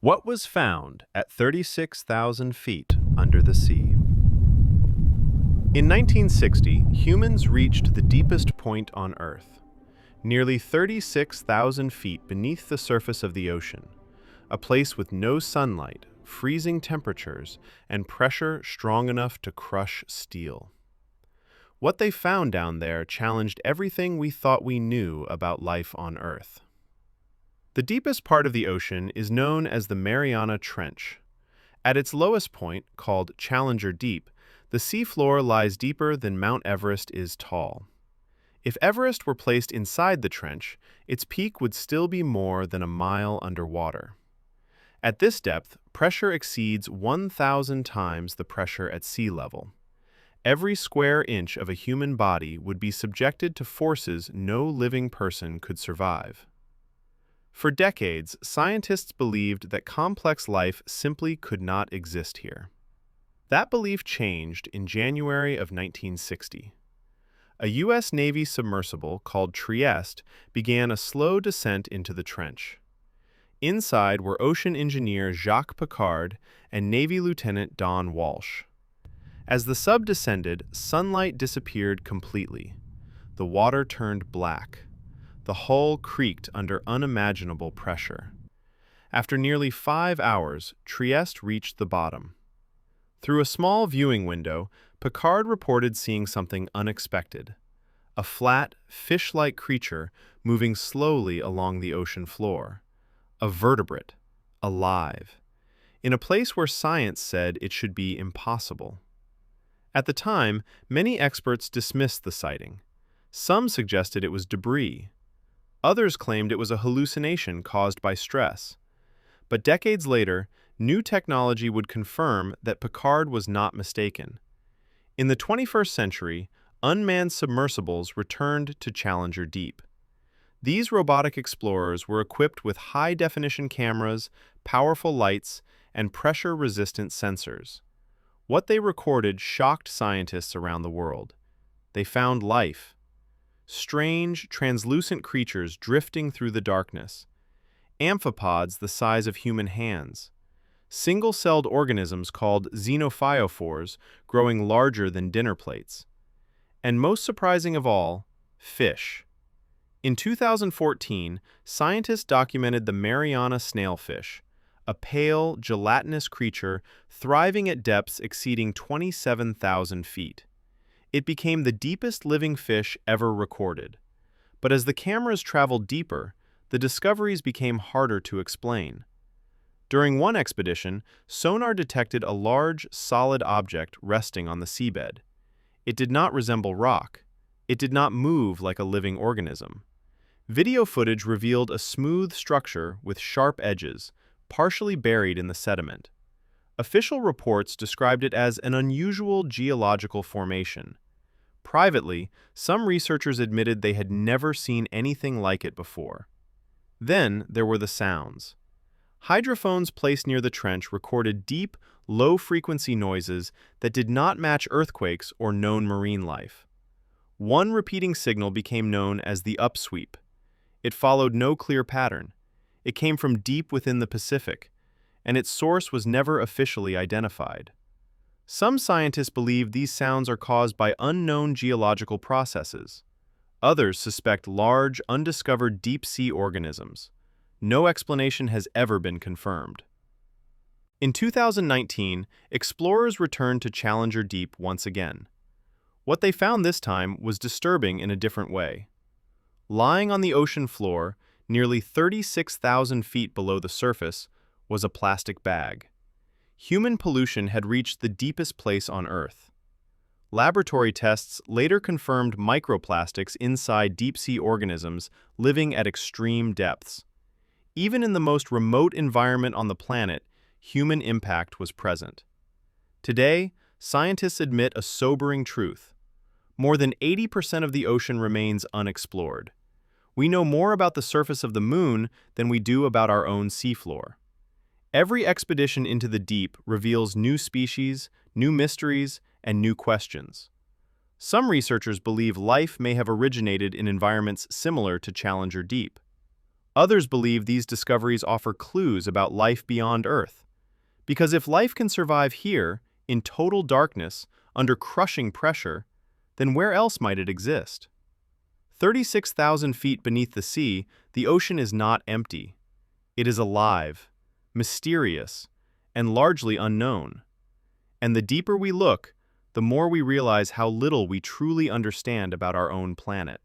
What was found at 36,000 feet under the sea? In 1960, humans reached the deepest point on Earth, nearly 36,000 feet beneath the surface of the ocean, a place with no sunlight, freezing temperatures, and pressure strong enough to crush steel. What they found down there challenged everything we thought we knew about life on Earth. The deepest part of the ocean is known as the Mariana Trench. At its lowest point, called Challenger Deep, the seafloor lies deeper than Mount Everest is tall. If Everest were placed inside the trench, its peak would still be more than a mile underwater. At this depth, pressure exceeds 1,000 times the pressure at sea level. Every square inch of a human body would be subjected to forces no living person could survive. For decades, scientists believed that complex life simply could not exist here. That belief changed in January of 1960. A U.S. Navy submersible called Trieste began a slow descent into the trench. Inside were ocean engineer Jacques Piccard and Navy Lieutenant Don Walsh. As the sub descended, sunlight disappeared completely. The water turned black. The hull creaked under unimaginable pressure. After nearly 5 hours, Trieste reached the bottom. Through a small viewing window, Piccard reported seeing something unexpected. A flat, fish-like creature moving slowly along the ocean floor. A vertebrate, alive, in a place where science said it should be impossible. At the time, many experts dismissed the sighting. Some suggested it was debris. Others claimed it was a hallucination caused by stress. But decades later, new technology would confirm that Piccard was not mistaken. In the 21st century, unmanned submersibles returned to Challenger Deep. These robotic explorers were equipped with high-definition cameras, powerful lights, and pressure-resistant sensors. What they recorded shocked scientists around the world. They found life. Strange, translucent creatures drifting through the darkness. Amphipods the size of human hands. Single-celled organisms called xenophyophores growing larger than dinner plates. And most surprising of all, fish. In 2014, scientists documented the Mariana snailfish, a pale, gelatinous creature thriving at depths exceeding 27,000 feet. It became the deepest living fish ever recorded. But as the cameras traveled deeper, the discoveries became harder to explain. During one expedition, sonar detected a large, solid object resting on the seabed. It did not resemble rock. It did not move like a living organism. Video footage revealed a smooth structure with sharp edges, partially buried in the sediment. Official reports described it as an unusual geological formation. Privately, some researchers admitted they had never seen anything like it before. Then there were the sounds. Hydrophones placed near the trench recorded deep, low-frequency noises that did not match earthquakes or known marine life. One repeating signal became known as the upsweep. It followed no clear pattern. It came from deep within the Pacific, and its source was never officially identified. Some scientists believe these sounds are caused by unknown geological processes. Others suspect large, undiscovered deep-sea organisms. No explanation has ever been confirmed. In 2019, explorers returned to Challenger Deep once again. What they found this time was disturbing in a different way. Lying on the ocean floor, nearly 36,000 feet below the surface, was a plastic bag. Human pollution had reached the deepest place on Earth. Laboratory tests later confirmed microplastics inside deep-sea organisms living at extreme depths. Even in the most remote environment on the planet, human impact was present. Today, scientists admit a sobering truth. More than 80% of the ocean remains unexplored. We know more about the surface of the moon than we do about our own seafloor. Every expedition into the deep reveals new species, new mysteries, and new questions. Some researchers believe life may have originated in environments similar to Challenger Deep. Others believe these discoveries offer clues about life beyond Earth. Because if life can survive here, in total darkness, under crushing pressure, then where else might it exist? 36,000 feet beneath the sea, the ocean is not empty. It is alive, mysterious, and largely unknown. And the deeper we look, the more we realize how little we truly understand about our own planet.